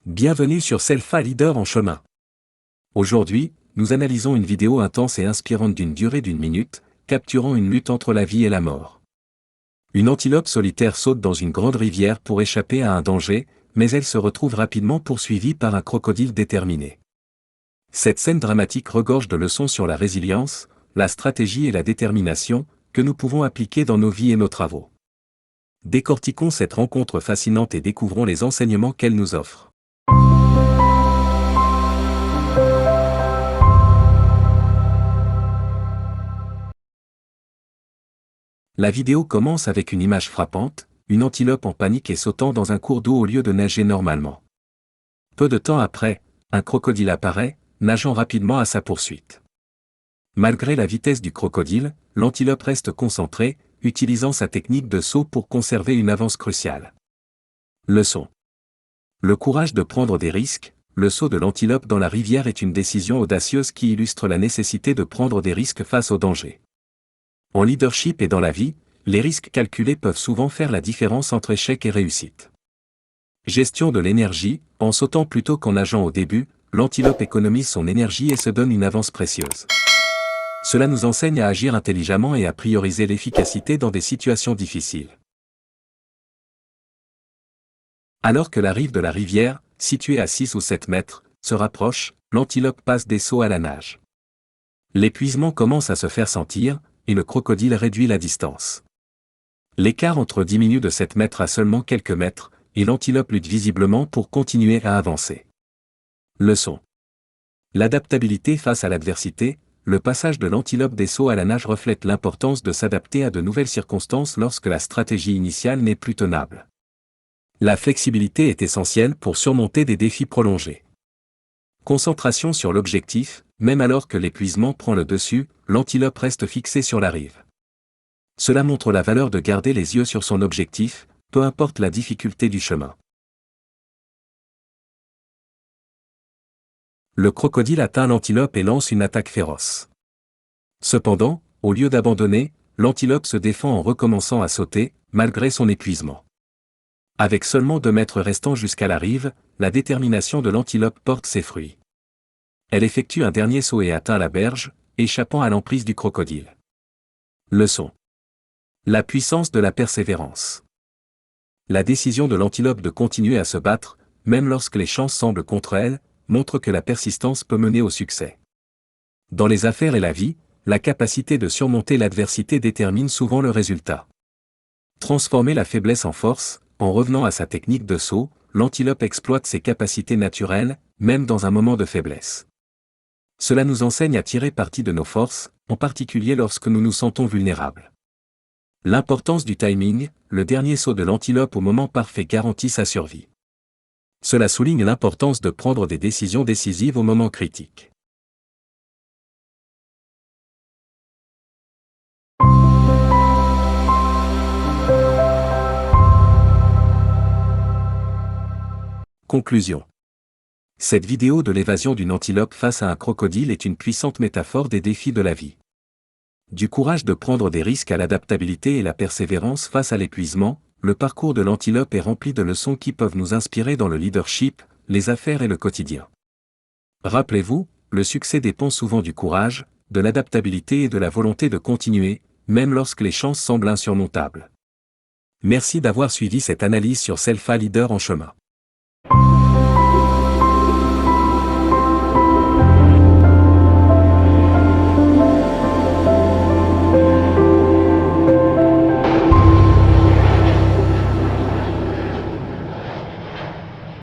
Bienvenue sur Selfa Leader en chemin. Aujourd'hui, nous analysons une vidéo intense et inspirante d'une durée d'1 minute, capturant une lutte entre la vie et la mort. Une antilope solitaire saute dans une grande rivière pour échapper à un danger, mais elle se retrouve rapidement poursuivie par un crocodile déterminé. Cette scène dramatique regorge de leçons sur la résilience, la stratégie et la détermination, que nous pouvons appliquer dans nos vies et nos travaux. Décortiquons cette rencontre fascinante et découvrons les enseignements qu'elle nous offre. La vidéo commence avec une image frappante, une antilope en panique et sautant dans un cours d'eau au lieu de nager normalement. Peu de temps après, un crocodile apparaît, nageant rapidement à sa poursuite. Malgré la vitesse du crocodile, l'antilope reste concentrée, utilisant sa technique de saut pour conserver une avance cruciale. Leçon. Le courage de prendre des risques. Le saut de l'antilope dans la rivière est une décision audacieuse qui illustre la nécessité de prendre des risques face au danger. En leadership et dans la vie, les risques calculés peuvent souvent faire la différence entre échec et réussite. Gestion de l'énergie. En sautant plutôt qu'en nageant au début, l'antilope économise son énergie et se donne une avance précieuse. Cela nous enseigne à agir intelligemment et à prioriser l'efficacité dans des situations difficiles. Alors que la rive de la rivière, située à 6 ou 7 mètres, se rapproche, l'antilope passe des sauts à la nage. L'épuisement commence à se faire sentir, et le crocodile réduit la distance. L'écart entre diminue de 7 mètres à seulement quelques mètres, et l'antilope lutte visiblement pour continuer à avancer. Leçon. L'adaptabilité face à l'adversité. Le passage de l'antilope des sauts à la nage reflète l'importance de s'adapter à de nouvelles circonstances lorsque la stratégie initiale n'est plus tenable. La flexibilité est essentielle pour surmonter des défis prolongés. Concentration sur l'objectif. Même alors que l'épuisement prend le dessus, l'antilope reste fixée sur la rive. Cela montre la valeur de garder les yeux sur son objectif, peu importe la difficulté du chemin. Le crocodile atteint l'antilope et lance une attaque féroce. Cependant, au lieu d'abandonner, l'antilope se défend en recommençant à sauter, malgré son épuisement. Avec seulement 2 mètres restants jusqu'à la rive, la détermination de l'antilope porte ses fruits. Elle effectue un dernier saut et atteint la berge, échappant à l'emprise du crocodile. Leçon. La puissance de la persévérance. La décision de l'antilope de continuer à se battre, même lorsque les chances semblent contre elle, montre que la persistance peut mener au succès. Dans les affaires et la vie, la capacité de surmonter l'adversité détermine souvent le résultat. Transformer la faiblesse en force. En revenant à sa technique de saut, l'antilope exploite ses capacités naturelles, même dans un moment de faiblesse. Cela nous enseigne à tirer parti de nos forces, en particulier lorsque nous nous sentons vulnérables. L'importance du timing. Le dernier saut de l'antilope au moment parfait garantit sa survie. Cela souligne l'importance de prendre des décisions décisives au moment critique. Conclusion. Cette vidéo de l'évasion d'une antilope face à un crocodile est une puissante métaphore des défis de la vie. Du courage de prendre des risques à l'adaptabilité et la persévérance face à l'épuisement, le parcours de l'antilope est rempli de leçons qui peuvent nous inspirer dans le leadership, les affaires et le quotidien. Rappelez-vous, le succès dépend souvent du courage, de l'adaptabilité et de la volonté de continuer, même lorsque les chances semblent insurmontables. Merci d'avoir suivi cette analyse sur Selfa Leader en chemin.